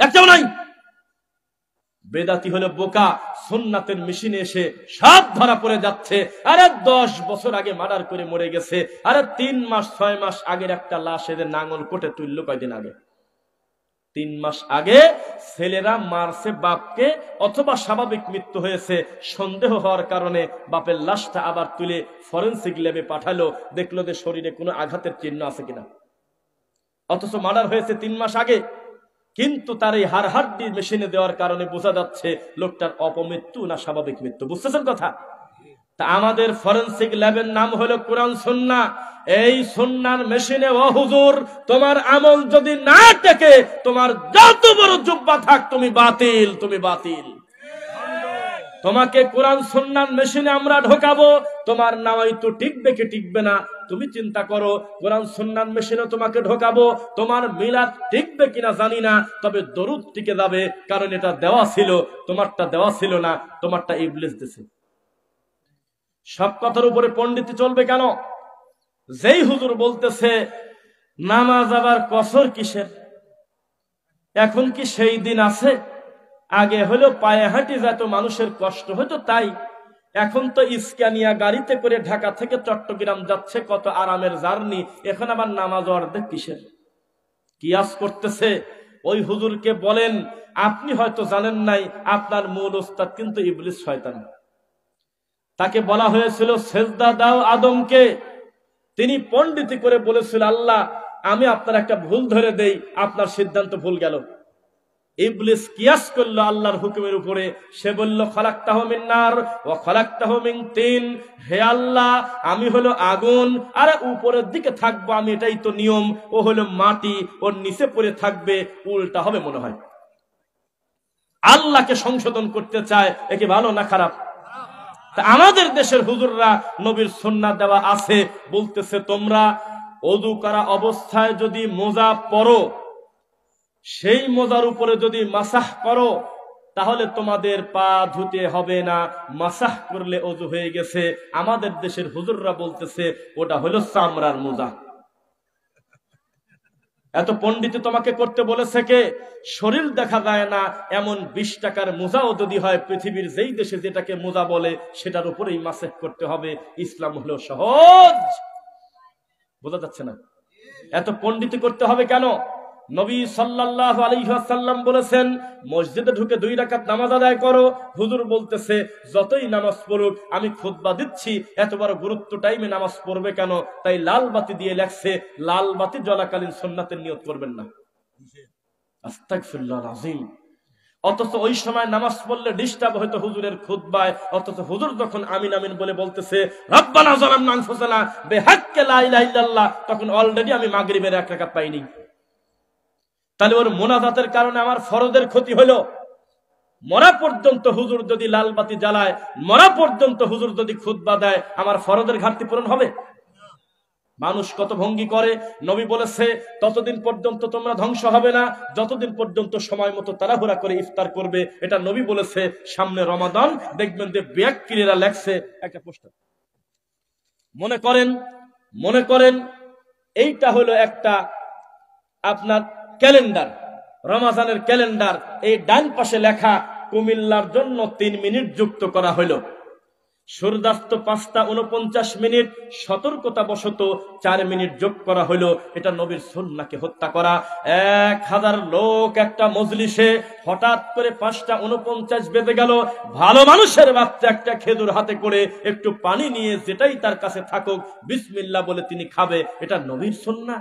একটাও নাই। বেদাতি হলো বোকা, সুন্নাতের মেশিনে এসে সব ধরা পড়ে যাচ্ছে। আরে 10 বছর আগে মার্ডার করে মরে গেছে, আরে 3 মাস 6 মাস আগের একটা লাশ এদের নাঙ্গল কোটে তুললো কয়দিন আগে। 3 মাস আগে ছেলেরা মারছে বাপকে, অথবা স্বাভাবিক মৃত্যু হয়েছে, সন্দেহ হওয়ার কারণে বাপের লাশটা আবার তুলে ফরেনসিক ল্যাবে পাঠালো, দেখলো যে শরীরে কোনো আঘাতের চিহ্ন আছে কিনা। অথচ মার্ডার হয়েছে 3 মাস আগে, কিন্তু তার এই হাড়হাড্ডি মেশিনে দেওয়ার কারণে বোঝা যাচ্ছে লোকটার অপমৃত্যু না স্বাভাবিক মৃত্যু। বুঝতেছেন কথা? তা আমাদের ফরেনসিক ল্যাবের নাম হলো কোরআন সুন্নাহ। এই সুন্নাহর মেশিনে ও হুজুর তোমার আমল যদি না টেকে, তোমার যত বড় জুব্বা থাক তুমি বাতিল, তুমি বাতিল। তোমাকে কোরআন সুন্নাহর মেশিনে আমরা ঢোকাবো, তোমার নামাই তো টিকবে কি টিকবে না তুমি চিন্তা করো। কোরআন সুন্নাহর মেশিনে তোমাকে ঢোকাবো, তোমার মিলাদ টিকবে কিনা জানি না, তবে দরুদ টিকে যাবে, কারণ এটা দেওয়া ছিল, তোমারটা দেওয়া ছিল না, তোমারটা ইবলিস দিয়েছে। সব কথার উপরে পণ্ডিতি চলবে কেন? যেই হুজুর বলতেছে নামাজ আবার কসর কিসের, এখন কি সেই দিন আছে? আগে হলো পায়ে হাঁটি যেত মানুষের কষ্ট হতো তাই, এখন তো স্ক্যানিয়া গাড়িতে করে ঢাকা থেকে চট্টগ্রাম যাচ্ছে, কত আরামের জার্নি, এখন আবার নামাজ অর্ধেক কিসের? কিয়াস করতেছে। ওই হুজুরকে বলেন আপনি হয়তো জানেন নাই, আপনার মূল উস্তাদ কিন্তু ইবলিস শয়তান। তাকে বলা হয়েছিল সেজদা দাও আদমকে, তিনি পণ্ডিতি করে বলেছিল আল্লাহ আমি আপনার একটা ভুল ধরে দেই, আপনার সিদ্ধান্ত ভুল গেল। ইবলিস কিয়াস করলো আল্লাহর হুকুমের উপরে, সে বলল খলাকতাহু মিন নার ওয়া খলাকতাহু মিন তিন, হে আল্লাহ আমি হলো আগুন, আর উপরের দিকে থাকবো আমি, এটাই তো নিয়ম, ও হলো মাটি, ওর নিচে পড়ে থাকবে, উল্টা হবে মনে হয়। আল্লাহকে সংশোধন করতে চায়, এ কি ভালো না খারাপ? আমাদের দেশের হুজুররা নবীর সুন্নাহ দেওয়া আছে, বলতেছে তোমরা ওযু করা অবস্থায় যদি মোজা পরো, সেই মোজার উপরে যদি মাসাহ করো, তাহলে তোমাদের পা ধুতে হবে না, মাসাহ করলে ওযু হয়ে গেছে। আমাদের দেশের হুজুররা বলতেছে ওটা হলো চামড়ার মোজা। এত পণ্ডিত তোমাকে করতে বলেছে কে? শরীর দেখা যায় না এমন 20 টাকার মোজাও যদি হয়, পৃথিবীর যেই দেশে যেটাকে মোজা বলে সেটার উপরেই মাসাহ করতে হবে। ইসলাম হলো সহজ, বোঝা যাচ্ছে না? এত পণ্ডিত করতে হবে কেন? নবী সাল্লাল্লাহু আলাইহি ওয়াসাল্লাম বলেছেন মসজিদে ঢুকে 2 রাকাত নামাজ আদায় করো। হুজুর বলতেছে যতই নামাজ পড়ুক, আমি খুতবা দিচ্ছি, এত বড় গুরুত্ব টাইমে নামাজ পড়বে কেন? তাই লাল বাতি দিয়ে লেখছে লাল বাতি জ্বলাকালীন সুন্নাতের নিয়ত করবেন না। আস্তাগফিরুল্লাহ আযীম। অথচ ওই সময় নামাজ পড়লে ডিস্টার্ব হয়তো হুজুরের খুতবায়, অথচ হুজুর যখন আমিন আমিন বলে বলতেছে রব্বানা যালামনা আনফুসানা বিহাক্কি লা ইলাহা ইল্লাল্লাহ, তখন অলরেডি আমি মাগরিবের 1 রাকাত পাইনি। তাহলে ওর মোনাজাতের কারণে আমার ফরজের ক্ষতি হলো। মরা পর্যন্ত হুজুর যদি লাল বাতি জ্বালায়, মরা পর্যন্ত হুজুর যদি খুতবা দেয়, আমার ফরজের ঘাটতি পূরণ হবে? মানুষ কত ভঙ্গি করে। নবী বলেছে ততদিন পর্যন্ত তোমরা ধ্বংস হবে না যতদিন পর্যন্ত সময় মতো তাড়াহুড়া করে ইফতার করবে। এটা নবী বলেছে। সামনে রমাদান, দেখবেন যে ব্যাককিরা লেখছে একটা পোস্টার। মনে করেন এইটা হলো একটা আপনার ক্যালেন্ডার, রমাজানের ক্যালেন্ডার। এই ডান পাশে লেখা কুমিল্লার জন্য 3 মিনিট যুক্ত করা হলো। সূর্যাস্ত 5:49, সতর্কতা বশত 4 মিনিট যোগ করা হলো। এটা নবীর সুন্নাহকে হত্যা করা। 1000 লোক একটা মজলিসে, হঠাৎ করে 5:49 বেজে গেল। ভালো মানুষের বাচ্চা একটা খেজুর হাতে করে একটু পানি নিয়ে যেটাই তার কাছে থাকুক বিসমিল্লাহ বলে তিনি খাবে, এটা নবীর সুন্নাহ।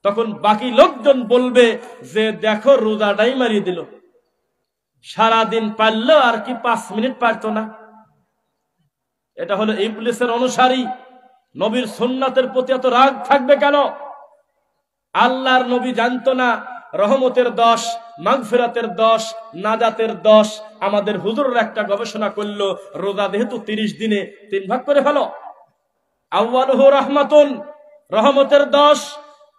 তখন বাকি লোকজন বলবে যে দেখো রোজাটাই মারিয়ে দিল, সারাদিন পারলো আর কি 5 মিনিট পারতো না। এটা হলো ইবলিসের অনুসারী। নবীর সুন্নাতের প্রতি এত রাগ থাকবে কেন? আল্লাহর নবী জানতো না রহমতের 10, মাগফিরাতের 10, নাজাতের 10। আমাদের হুজুররা একটা গবেষণা করলো, রোজা যেহেতু 30 দিনে 3 ভাগ করে হলো, আউয়ালুহু রাহমাতুন, রহমতের 10,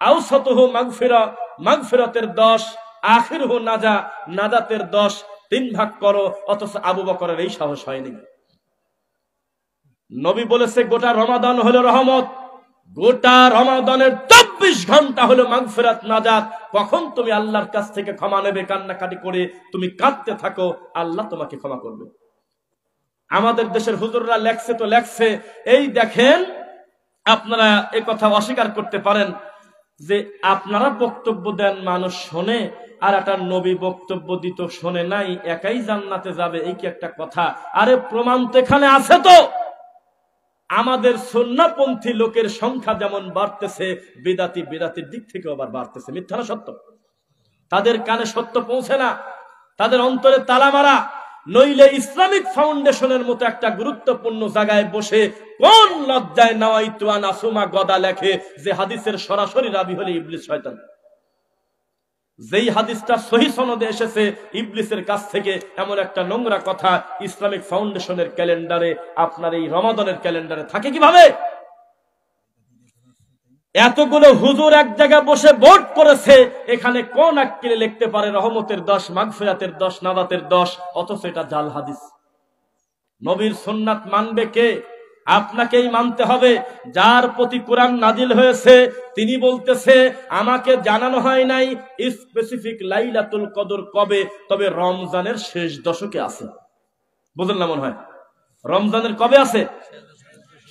আওসাতুহু মাগফিরা, মাগফিরাতের 10, আখিরুহু নাজা, নাজাতের 10, 3 ভাগ করো। অথচ আবু বকরের এই সাহস হয়নি। নবী বলেছে গোটা রমাদান হলো রহমত, গোটা রমাদানের 24 ঘন্টা হলো মাগফিরাত নাজাত। কখন তুমি আল্লাহর কাছ থেকে ক্ষমা নেবে, কান্নাকাটি করে তুমি কাঁদতে থাকো, আল্লাহ তোমাকে ক্ষমা করবে। আমাদের দেশের হুজুররা লেখছে তো লেখছে, এই দেখেন আপনারা এ কথা অস্বীকার করতে পারেন যে আপনারা বক্তব্য দেন মানুষ শোনে, আর একটা নবী বক্তব্য দিত শোনে নাই, একাই জান্নাতে যাবে, এই কি একটা কথা? আরে প্রমাণ তো এখানে আছে। তো আমাদের সুন্নাহপন্থী লোকের সংখ্যা যেমন বাড়তেছে, বিদাতির দিক থেকে আবার বাড়তেছে। মিথ্যা না সত্য? তাদের কানে সত্য পৌঁছে না, তাদের অন্তরে তালা মারা। নইলে ইসলামিক ফাউন্ডেশনের মতো একটা গুরুত্বপূর্ণ জায়গায় বসে কোন লজ্জায় নাওয়াইতু আন আসুমা গদা লেখে, যে হাদিসের সরাসরি রাবি হলে ইবলিস শয়তান। যেই হাদিসটা সহিহ সনদে এসেছে ইবলিসের কাছ থেকে, এমন একটা নোংরা কথা ইসলামিক ফাউন্ডেশনের ক্যালেন্ডারে, আপনার এই রমাদানের ক্যালেন্ডারে থাকে কিভাবে? এতগুলো হুজুর এক জায়গায় বসে ভোট করেছে, এখানে কোন আক্কেলে লিখতে পারে রহমতের 10, মাগফিরাতের 10, নাজাতের 10, অথচ এটা জাল হাদিস। নবীর সুন্নাত মানবে কে? আপনাকেই মানতে হবে। যার প্রতি কোরআন নাজিল হয়েছে তিনি বলতেছে আমাকে জানানো হয় নাই স্পেসিফিক লাইলাতুল কদর কবে, তবে রমজানের শেষ দশকে আছে। বুঝলেন না? মনে হয় রমজানের কবে আছে?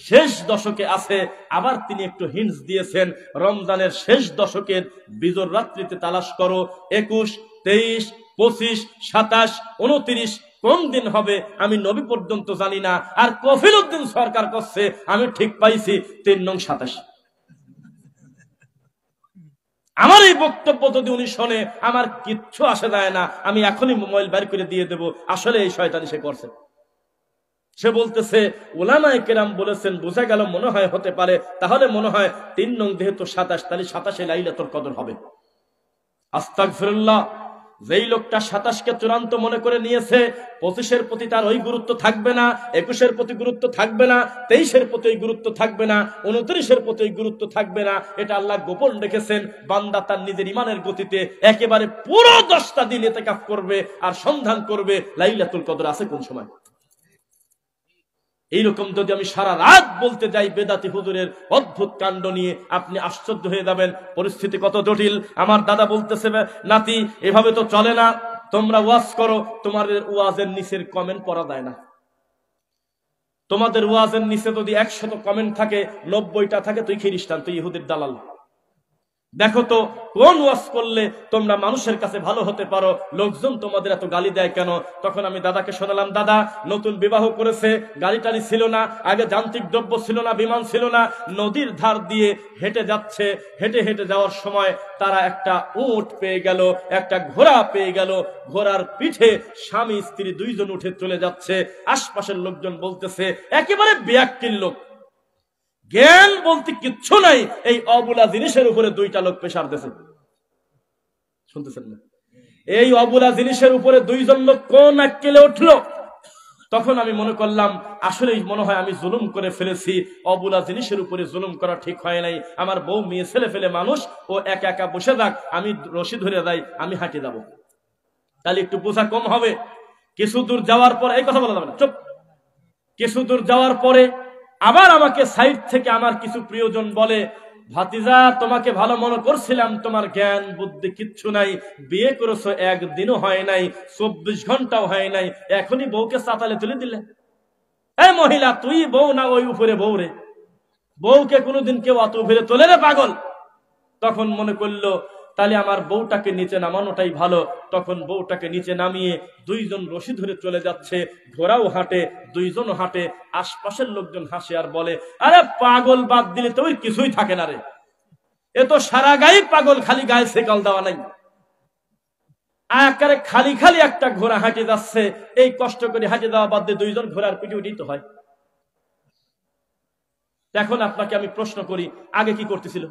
শেষ দশকে আছে। আবার তিনি একটু হিন্টস দিয়েছেন, রমজানের শেষ দশকের বিজোর রাত্রিতে তালাশ করো, 21, 23, 25, 27, 29 কোন দিন হবে আমি নবী পর্যন্ত জানি না। আর কফিল উদ্দিন সরকার করছে আমি ঠিক পাইছি 3-27। আমার এই বক্তব্য যদি উনি শোনে আমার কিচ্ছু আসে যায় না, আমি এখনই মোবাইল বের করে দিয়ে দেব। আসলে এই শয়তানি সে করছে। সে বলতেছে উলামায়ে কেরাম বলেছেন, বোঝা গেল মনে হয় হতে পারে, তাহলে মনে হয় 3 যেহেতু 27, তাহলে 27-এ লাইলাতুল কদর হবে। আস্তাগফিরুল্লাহ। যেই লোকটা 27কে চূড়ান্ত মনে করে নিয়েছে, 25-এর প্রতি তার ওই গুরুত্ব থাকবে না, 21-এর প্রতি গুরুত্ব থাকবে না, 23-এর প্রতি ওই গুরুত্ব থাকবে না, 29-এর প্রতি ওই গুরুত্ব থাকবে না। এটা আল্লাহ গোপন রেখেছেন। বান্দা তার নিজের ইমানের গতিতে একেবারে পুরো 10টা দিন ইতিকাফ করবে আর সন্ধান করবে লাইলাতুল কদর আছে কোন সময়। এইরকম যদি আমি সারা রাত বলতে যাই বেদাতি হুজুরের অদ্ভুত কাণ্ড নিয়ে, আপনি আশ্চর্য হয়ে যাবেন পরিস্থিতি কত জটিল। আমার দাদা বলতেছে নাতি এভাবে তো চলে না, তোমরা ওয়াজ করো, তোমাদের ওয়াজের নিচের কমেন্ট পড়া যায় না। তোমাদের ওয়াজের নিচে যদি 100 কমেন্ট থাকে, 90টা থাকে তুই খ্রিস্টান, তুই ইহুদির দালাল। দেখো তো কোন ওয়াজ করলে তোমরা মানুষের কাছে ভালো হতে পারো, লোকজন তোমাদের এত গালি দেয় কেন? তখন আমি দাদাকে শোনালাম, দাদা নতুন বিবাহ করেছে, গাড়ি টাড়ি ছিল না, আগে যান্ত্রিক দ্রব্য ছিল না, বিমান ছিল না, নদীর ধার দিয়ে হেঁটে যাচ্ছে। হেঁটে হেঁটে যাওয়ার সময় তারা একটা উট পেয়ে গেল, একটা ঘোড়া পেয়ে গেল, ঘোড়ার পিঠে স্বামী স্ত্রী 2 জন উঠে চলে যাচ্ছে। আশপাশের লোকজন বলতেছে একেবারে বেয়াক্কিল লোক, জ্ঞান বলতে কিচ্ছু নাই, এই অবুলা জিনিসের উপরে 2টা লোক প্রেসার দিয়েছে। শুনতেছেন না? এই অবুলা জিনিসের উপরে 2 জন লোক কোন আক্কেলে উঠলো? তখন আমি মনে করলাম আসলেই মনে হয় আমি জুলুম করে ফেলেছি, অবুলা জিনিসের উপরে জুলুম করা ঠিক হয় নাই। আমার বউ মেয়ে ছেলে ফেলে মানুষ, ও একা একা বসে থাক, আমি রশি ধরে যাই, আমি হাঁটে যাব, তাহলে একটু বোঝা কম হবে। কিছু দূর যাওয়ার পর এই কথা বলা যাবে না, চুপ। কিছু দূর যাওয়ার পরে আবার আমাকে সাইড থেকে আমার কিছু প্রিয়জন বলে, ভাতিজা তোমাকে ভালো মনে করছিলাম, তোমার জ্ঞান বুদ্ধি কিচ্ছু নাই, বিয়ে করেছো 1 দিনও হয় নাই, 24 ঘন্টাও হয় নাই, এখনই বউকে চাতালে তুলে দিলে। এই মহিলা, তুই বউ না ওই উপরে বউ রে? বউকে কোনোদিন কেউ অত উপরে তোলে রে পাগল? তখন মনে করলো তাহলে আমার বউটাকে নিচে নামানোটাই ভালো। তখন বউটাকে নিচে নামিয়ে 2 জন রশি ধরে চলে যাচ্ছে, ঘোড়াও হাঁটে, 2 জন হাঁটে। আশপাশের লোকজন হাসে আর বলে, আরে পাগল বাদ দিলে তো ওই কিছুই থাকে না রে, এ তো সারা গায়ে পাগল, খালি গায়ে সেকাল দেওয়া নাই। আকারে খালি খালি একটা ঘোড়া হাঁটে যাচ্ছে, এই কষ্ট করে হাঁটে দেওয়া বাদ দিয়ে 2 জন ঘোড়ার পিঠে উঠিত হয়। এখন আপনাকে আমি প্রশ্ন করি, আগে কি করতেছিল?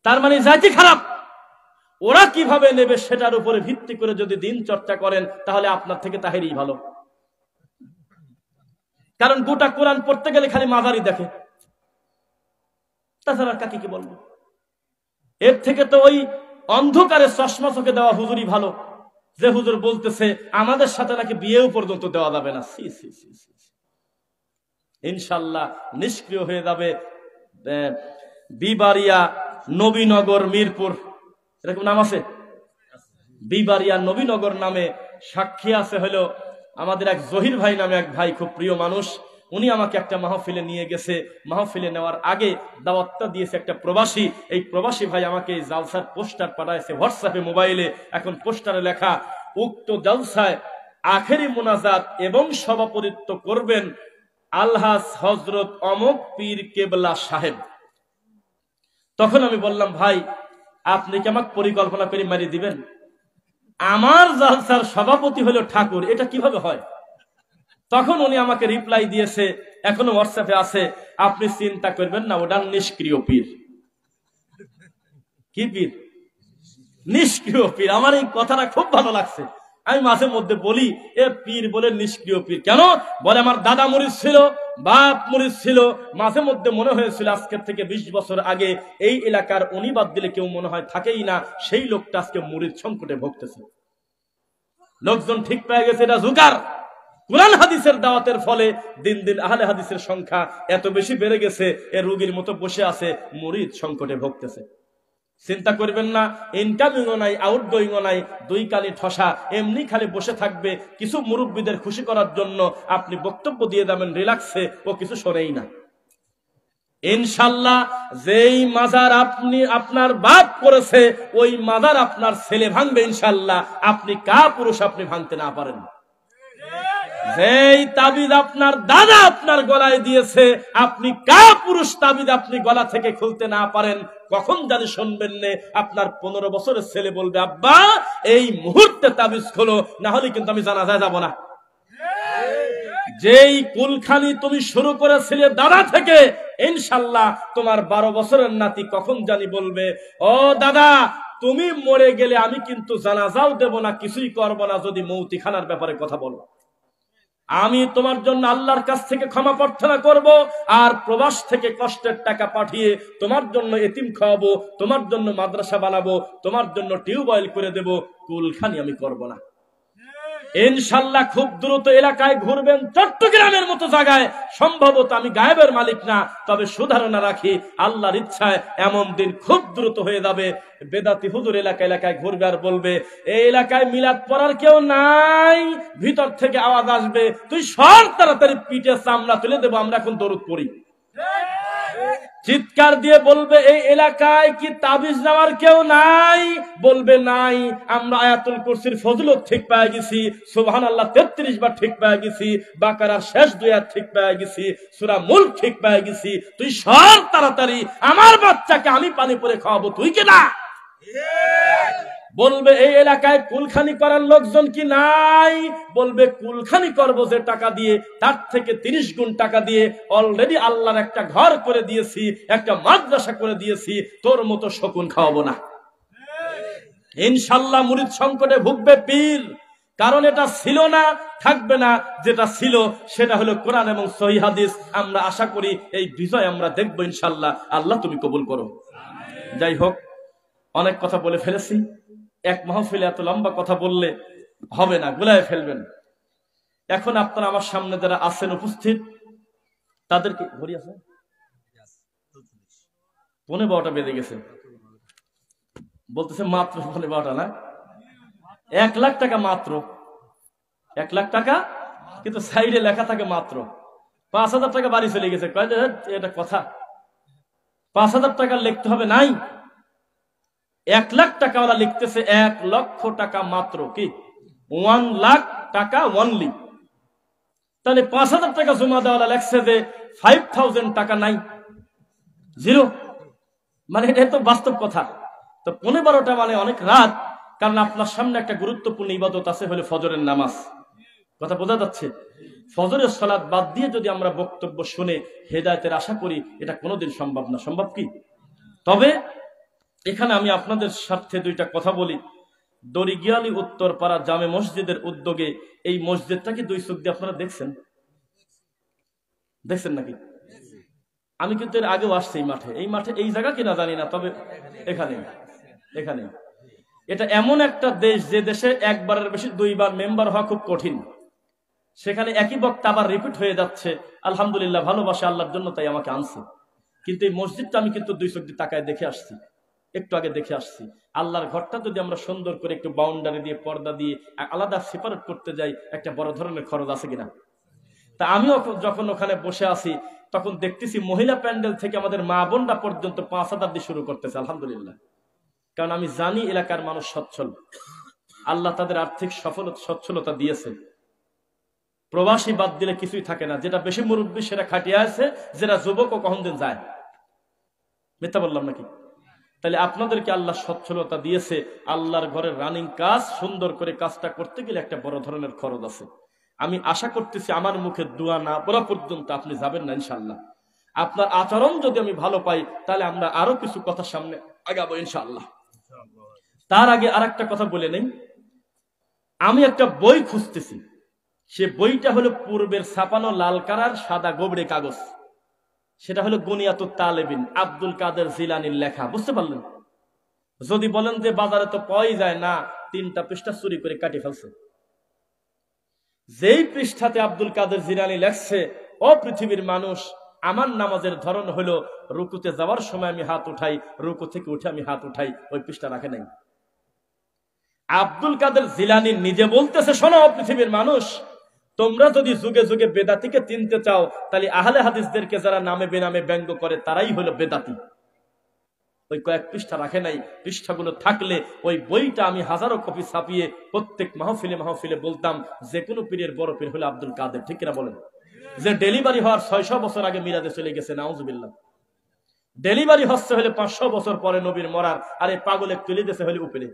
তার মানে জাতি খারাপ। ওরা কিভাবে নেবে সেটার উপরে ভিত্তি করে যদি দিন চর্চা করেন, তাহলে আপনার থেকে তাহেরই ভালো। কারণ গোটা কোরআন পড়তে গেলে খালি মাজারি দেখে, তাছাড়া কাকে কি বলবো? এর থেকে তো ওই অন্ধকারে চশমা চোখে দেওয়া হুজুরই ভালো, যে হুজুর বলতেছে আমাদের সাথে নাকি বিয়েও পর্যন্ত দেওয়া যাবে না। ইনশাল্লাহ নিষ্ক্রিয় হয়ে যাবে বিবারিয়া নবীনগর মিরপুর, এরকম নাম আছে? বিবাড়িয়া নবীনগর নামে সাক্ষী আছে হলো আমাদের এক জহির ভাই নামে এক ভাই, খুব প্রিয় মানুষ। উনি আমাকে একটা মাহফিলে নিয়ে গেছে। মাহফিলে নেওয়ার আগে দাওয়াতটা দিয়েছে একটা প্রবাসী। এই প্রবাসী ভাই আমাকে এই জালসার পোস্টার পাঠাইছে হোয়াটসঅ্যাপে, মোবাইলে। এখন পোস্টারে লেখা, উক্ত জালসায় আখেরি মুনাজাত এবং সভাপতিত্ব করবেন আলহাজ হযরত অমক পীর কেবলা সাহেব। তখন আমি বললাম, ভাই আপনি কি আমাকে পরিকল্পনা করে মারিয়ে দিবেন? আমার জালসার সভাপতি হলো ঠাকুর, এটা কিভাবে হয়? তখন উনি আমাকে রিপ্লাই দিয়েছে, এখনো হোয়াটসঅ্যাপে আছে, আপনি চিন্তা করবেন না, ওটা নিষ্ক্রিয় পীর। কি পীর? নিষ্ক্রিয় পীর। আমার এই কথাটা খুব ভালো লাগছে। আমি মাঝে মধ্যে বলি, এ পীর বলে নিষ্ক্রিয় পীর কেন? বলে আমার দাদা মুরিদ ছিল, বাপ মুরিদ ছিল। মাঝে মধ্যে মনে হয়েছিল আজকের থেকে 20 বছর আগে এই এলাকার উনি বাদ দিলে কেউ মনে হয় থাকেই না, সেই লোকটা আজকে মুরিদ সংকটে ভুগতেছে। লোকজন ঠিক পেয়ে গেছে এটা জুকার। কুরআন হাদিসের দাওয়াতের ফলে দিন দিন আহলে হাদিসের সংখ্যা এত বেশি বেড়ে গেছে, এ রোগীর মতো বসে আছে, মুরিদ সংকটে ভুগতেছে। চিন্তা করবেন না, ইনকামিংও নাই, আউটগোয়িংও নাই, দুই কালি ঠসা, এমনি খালি বসে থাকবে। কিছু মুরব্বীদের খুশি করার জন্য আপনি বক্তব্য দিয়ে দেবেন রিল্যাক্সে, ও কিছু শোনেই না। ইনশাল্লাহ যেই মাজার আপনি আপনার বাপ করেছে, ওই মাজার আপনার ছেলে ভাঙবে ইনশাল্লাহ। আপনি কা পুরুষ আপনি ভাঙতে না পারেন। যেই তাবিজ আপনার দাদা আপনার গলায় দিয়েছে, আপনি কা পুরুষ তাবিজ আপনি গলা থেকে খুলতে না পারেন। কখন জানি শুনবেন না, আপনার 15 বছরের ছেলে বলবে, আব্বা এই মুহূর্তে তাবিজ খোলো, না হলে কিন্তু আমি জানাজায় যাব না। যেই কুলখানি তুমি শুরু করেছিলে দাদা থেকে, ইনশাল্লাহ তোমার 12 বছরের নাতি কখন জানি বলবে, ও দাদা তুমি মরে গেলে আমি কিন্তু জানাজাও দেব না, কিছুই করব না, যদি মৌতিখানার ব্যাপারে কথা বলো। আমি তোমার জন্য আল্লাহর কাছ থেকে ক্ষমা প্রার্থনা করব, আর প্রবাস থেকে কষ্টের টাকা পাঠিয়ে তোমার জন্য এতিম খাওয়াবো, তোমার জন্য মাদ্রাসা বানাবো, তোমার জন্য টিউবওয়েল করে দেব, কুলখানি আমি করব না। ইনশাল্লাহ খুব দ্রুত এলাকায় ঘুরবেন, চট্টগ্রামের মতো জায়গায়। সম্ভবত আমি গায়েবের মালিক না, তবে সুধারণা রাখি আল্লাহর ইচ্ছায় এমন দিন খুব দ্রুত হয়ে যাবে, বেদাতি হুজুর এলাকা এলাকায় ঘুরবে আর বলবে, এই এলাকায় মিলাদ পড়ার কেউ নাই। ভিতর থেকে আওয়াজ আসবে, তুই সর, তাড়াতাড়ি পিঠে চামড়া তুলে দেবো, আমরা এখন দরুদ পড়ি। চিৎকার দিয়ে বলবে, এই এলাকায় কি তাবিজ নেওয়ার কেউ নাই? বলবে নাই। আমরা আয়াতুল কুরসির ফজিলত ঠিক পেয়ে গেছি, সুবহানাল্লাহ 33 বার ঠিক পেয়ে গেছি, বাকারার শেষ 2 আয়াত ঠিক পেয়ে গেছি, সূরা মুলক ঠিক পেয়ে গেছি। তুই সর তাড়াতাড়ি, আমার বাচ্চাকে আমি পানি পরে খাওয়াবো, তুই কি না? বলবে, এই এলাকায় কুলখানি করার লোকজন কি নাই? বলবে, কুলখানি করব যে টাকা দিয়ে, তার থেকে 30 গুণ টাকা দিয়ে অলরেডি আল্লাহর একটা ঘর করে দিয়েছি, একটা মাদ্রাসা করে দিয়েছি, তোর মতো শকুন খাওয়াবো না। ইনশাল্লাহ মুরিদ সংকটে ভুগবে পীর, কারণ এটা ছিল না, থাকবে না। যেটা ছিল সেটা হলো কোরআন এবং সহিহ হাদিস। আমরা আশা করি এই বিজয় আমরা দেখবো ইনশাল্লাহ। আল্লাহ তুমি কবুল করো। যাই হোক, অনেক কথা বলে ফেলেছি। এক মাহফিলে এত লম্বা কথা বললে হবে না, গুলায় ফেলবেন। এখন আপনারা আমার সামনে যারা আছেন উপস্থিত, তাদেরকে ঘড়ি আছে 12:15 বেজে গেছে, বলতেছে মাত্র 12:15 না? 1 লাখ টাকা মাত্র, 1 লাখ টাকা, কিন্তু সাইডে লেখা থাকে মাত্র 5,000 টাকা বাড়ি চলে গেছে। এটা কথা? 5,000 টাকা লিখতে হবে নাই, 1 লাখ টাকা ওরা লিখতেছে, 1 লক্ষ টাকা মাত্র। কি 1 লাখ টাকা অনলি? তাহলে 5,000 টাকা জমা দেওয়া লেখছে যে 5,000 টাকা নাই, জিরো। মানে এটা তো বাস্তব কথা। তো 12:15 মানে অনেক রাত, কারণ আপনার সামনে একটা গুরুত্বপূর্ণ ইবাদত আছে, হলো ফজরের নামাজ। কথা বোঝা যাচ্ছে? ফজরের সালাত বাদ দিয়ে যদি আমরা বক্তব্য শুনে হেদায়েতের আশা করি, এটা কোনোদিন সম্ভব না। সম্ভব কি? তবে এখানে আমি আপনাদের স্বার্থে 2টা কথা বলি। দরিগিয়ালি উত্তরপাড়া জামে মসজিদের উদ্যোগে এই মসজিদটাকে 2 চোখ দিয়ে আপনারা দেখছেন? দেখছেন নাকি? আমি কিন্তু এর আগেও আসছি এই মাঠে, এই জায়গা কিনা জানি না, তবে এখানে এটা এমন একটা দেশ, যে দেশে একবারের বেশি 2 বার মেম্বার হওয়া খুব কঠিন। সেখানে একই বক্তা আবার রিপিট হয়ে যাচ্ছে। আলহামদুলিল্লাহ, ভালোবাসা আল্লাহর জন্য, তাই আমাকে আনছে। কিন্তু এই মসজিদটা আমি কিন্তু 2 চোখ দিয়ে তাকায় দেখে আসছি। একটু আগে দেখে আসছি। আল্লাহর ঘরটা যদি আমরা সুন্দর করে একটু বাউন্ডারি দিয়ে পর্দা দিয়ে আলাদা সেপারেট করতে যাই, একটা বড় ধরনের খরচ আছে কিনা? তা আমিও যখন ওখানে বসে আছি তখন দেখতেছি মহিলা প্যান্ডেল থেকে আমাদের মা বোনরা পর্যন্ত 5,000 দিয়ে শুরু করতেছে, আলহামদুলিল্লাহ। কারণ আমি জানি এলাকার মানুষ সচ্ছল, আল্লাহ তাদের আর্থিক সচ্ছলতা দিয়েছে। প্রবাসী বাদ দিলে কিছুই থাকে না, যেটা বেশি মুরব্বী সেটা খাটিয়ে আছে, যেটা যুবক ও কখন দিন যায়। মিথ্যা বললাম নাকি? তাহলে আপনাদেরকে আল্লাহ সচ্ছলতা দিয়েছে, আল্লাহর ঘরের রানিং কাজ সুন্দর করে কাজটা করতে গেলে একটা বড় ধরনের খরচ আছে। আমি আশা করতেছি আমার মুখে দোয়া না বলা পর্যন্ত আপনি যাবেন না ইনশাআল্লাহ। আপনার আচরণ যদি আমি ভালো পাই তাহলে আমরা আরো কিছু কথা সামনে আগাবো ইনশাআল্লাহ। তার আগে আর একটা কথা বলে নেই, আমি একটা বই খুঁজতেছি, সে বইটা হলো পূর্বের ছাপানো লাল কালার সাদা গোবরে কাগজ, সেটা হলো গুনিয়াতুত তালেবিন আব্দুল কাদের জিলানির লেখা। বুঝতে পারলেন? যদি বলেন যে বাজারে তো পাওয়াই যায় না, 3টা পৃষ্ঠা চুরি করে কাটি ফেলছে। যেই পৃষ্ঠাতে আব্দুল কাদের জিলানি লেখছে, ও পৃথিবীর মানুষ, আমার নামাজের ধরন হলো রুকুতে যাওয়ার সময় আমি হাত উঠাই, রুকু থেকে উঠে আমি হাত উঠাই, ওই পৃষ্ঠা রাখে নাই। আব্দুল কাদের জিলানি নিজে বলতেছে, শোনো পৃথিবীর মানুষ, তোমরা যদি যুগে যুগে বেদাতিকে চিনতে চাও তাহলে আহলে হাদিসদেরকে যারা নামে বেনামে ব্যঙ্গ করে তারাই হলো বেদাতি। ওই কয়েক পৃষ্ঠা রাখে নাই। পৃষ্ঠাগুলো থাকলে ওই বইটা আমি হাজারো কপি ছাপিয়ে প্রত্যেক মাহফিলে মাহফিলে বলতাম, যে কোনো পীরের বড় পীর হলো আব্দুল কাদের। ঠিক কিনা বলেন? যে ডেলিভারি হওয়ার 600 বছর আগে মিরাজে চলে গেছে, নাউজুবিল্লাহ। ডেলিভারি হচ্ছে হলে 500 বছর পরে নবীর মরার, আর এই পাগলে তুলে দিয়েছে হলে উপরে।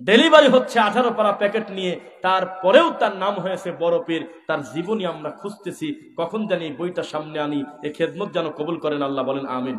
ডেলিভারি হচ্ছে 18 পারা প্যাকেট নিয়ে, তারপরেও তার নাম হয়েছে বড় পীর। তার জীবনী আমরা খুঁজতেছি, কখন জানি বইটা সামনে আনি। এ খেদমত যেন কবুল করেন আল্লাহ, বলেন আমিন।